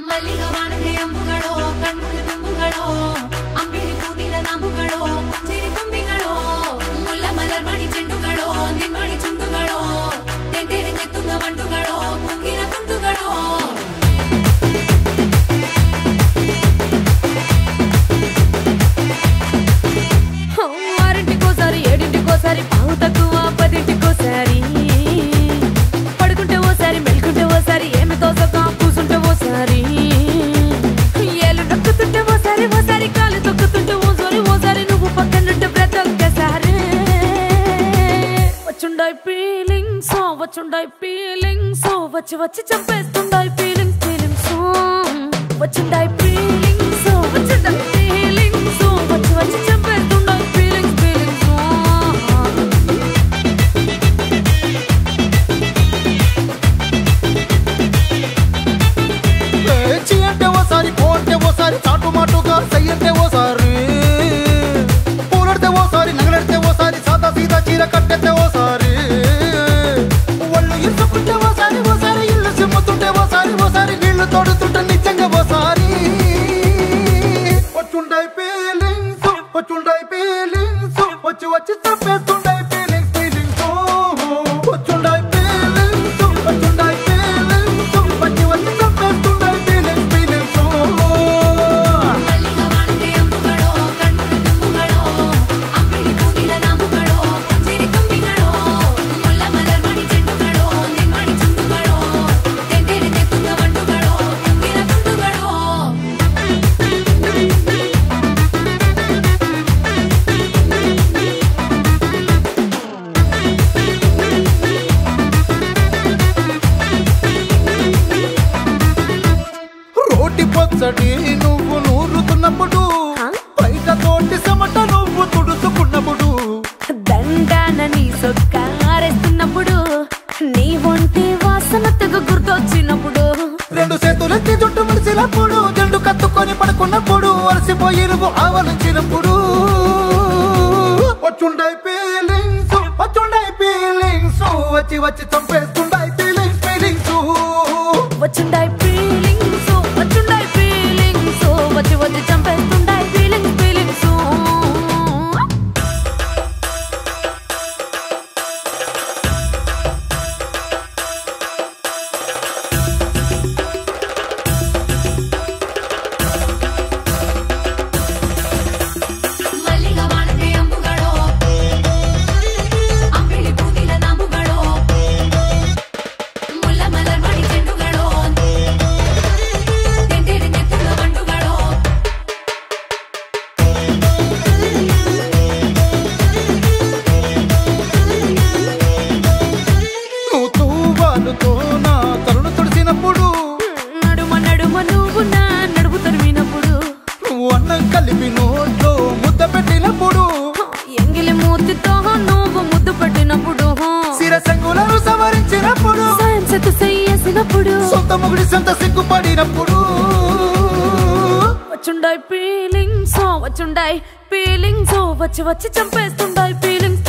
ಮಲ್ಲಿಗವಾನದೆ ಅಂಬುಗಳೋ ಕಣ್ಮುಳು ತುಂಬುಗಳೋ ಅಂಬಿಳಿ ಕೂದಿನ ನಾಂಬುಗಳೋ ಚಿರಿ ತುಂಬಿಗಳೋ ಮುಲ್ಲ ಮಲರ್ಮಣಿ ಚೆಂಡುಗಳೋ ನಿಮ್ಮಣಿ ಚುಂಡುಗಳೋ ತೆಂಟೆರೆ ನೆತ್ತುಂಗ ಮಂಡುಗಳೋ ಕುಂಗಿನ ತುಂಡುಗಳೋ ఆరింటికోసారి ఏడింటికోసారి పావు తక్కువ పదింటికోసారి పడుకుంటే ఓసారి మెలుకుంటే ఓసారి ఏమి తోసక కూసుంటే ఓసారి ఏళ్ళు నొక్కుతుంటే ఓసారి ఓసారి కాలు తొక్కుతుంటే ఓసారి నువ్వు పక్కనుంటే బ్రతొక్కసారి వచ్చుండాయి ఫీలింగ్స్ వచ్చి వచ్చి చంపేస్తుండాయి ఫీలింగ్స్ వచ్చుండాయి ఫీలింగ్స్ వచ్చుండాయి ఫీలింగ్స్ వచ్చి వచ్చి చంపేస్తుండాయి ఫీలింగ్స్ చీ అంటే ఓసారి పో అంటే ఓసారి చాటు మాటుగా సై అంటే ఓసారి పూలడితే ఓసారి నగలడితే ఓసారి సాదా సీదా చీర కట్టెత్తే ఓసారి ఒళ్ళు ఇసుకుంటే ఓసారి ఓసారి ఇల్లు సిమ్ముతుంటే ఓసారి నీళ్లు తోడుతుంటే నిజంగా ఓసారి వచ్చుండాయి ఫీలింగ్స్ వచ్చి వచ్చి చంపేస్తుండాయి ఫీలింగ్స్ వచ్చుండాయి ఫీలింగ్స్ వచ్చి వచ్చి చంపేస్తుండాయి ఫీలింగ్స్ మల్లిగవానదే అంబుಗಳೋ కಣ್ముಳು ತುಂಬುಗಳೋ అంబిಳಿ ಕೂದಿನ ನಾಂಬುಗಳೋ ಚಿರಿ ತುಂಬಿಗಳೋ ಮುಲ್ಲ ಮಲರ್ಮಣಿ ಚೆಂಡುಗಳೋ ನಿಮ್ಮಣಿ ಚುಂಡುಗಳೋ ತೆಂಟೆರೆ ನೆತ್ತುಂಗ ಮಂಡುಗಳೋ ಕುಂಗಿನ ತುಂಡುಗಳೋ రోటి పచ్చడి నువ్వు నూరుతున్నప్పుడు బయట తోటి సమట నువ్వు తుడుచుకున్నప్పుడు దండానని సొక్కారేస్తున్నప్పుడు నీ ఒంటి వాసన తెగ గుర్తొచ్చినప్పుడు రెండు చేతులెత్తి జుట్టు ముడిసినప్పుడు జండు కత్తుకొని పడుకున్నప్పుడు అలసిపోయి నువ్వు ఆవలించినప్పుడు వచ్చుండాయి ఫీలింగ్స్ వచ్చి వచ్చి చంపేస్తుండాయి ఫీలింగ్స్ వచ్చుండాయి ఫీలింగ్స్ వచ్చి వచ్చి చంపేస్తుండాయి ఫీలింగ్స్ మల్లిగవానదే అంబుಗಳೋ అంబిಳಿ ಕೂದಿನ ನಾಂಬುಗಳೋ ಮುಲ್ಲ ಮಲರ್ಮಣಿ ಚೆಂಡುಗಳೋ ತೆಂಟೆರೆ ನೆತ್ತುಂಗ ಮಂಡುಗಳೋ నువ్వు తూవాలుతో నా తరుణు తుడిసినప్పుడు నడుమ నువ్వు నా నడుపు తరిమినప్పుడు నువ్వు అన్నం కలిపి నోట్లో ముద్ద పెట్టినప్పుడు ఎంగిలి మూతితో నువ్వు ముద్దు పెట్టినప్పుడు శిరసంగులను సవరించినప్పుడు సాయం సెత్తు చెయ్యేసినప్పుడు సొంత ముగుడి సొంత సిగ్గుపడినప్పుడు వచ్చుండాయి ఫీలింగ్స్ వచ్చి వచ్చి చంపేస్తుండాయి ఫీలింగ్స్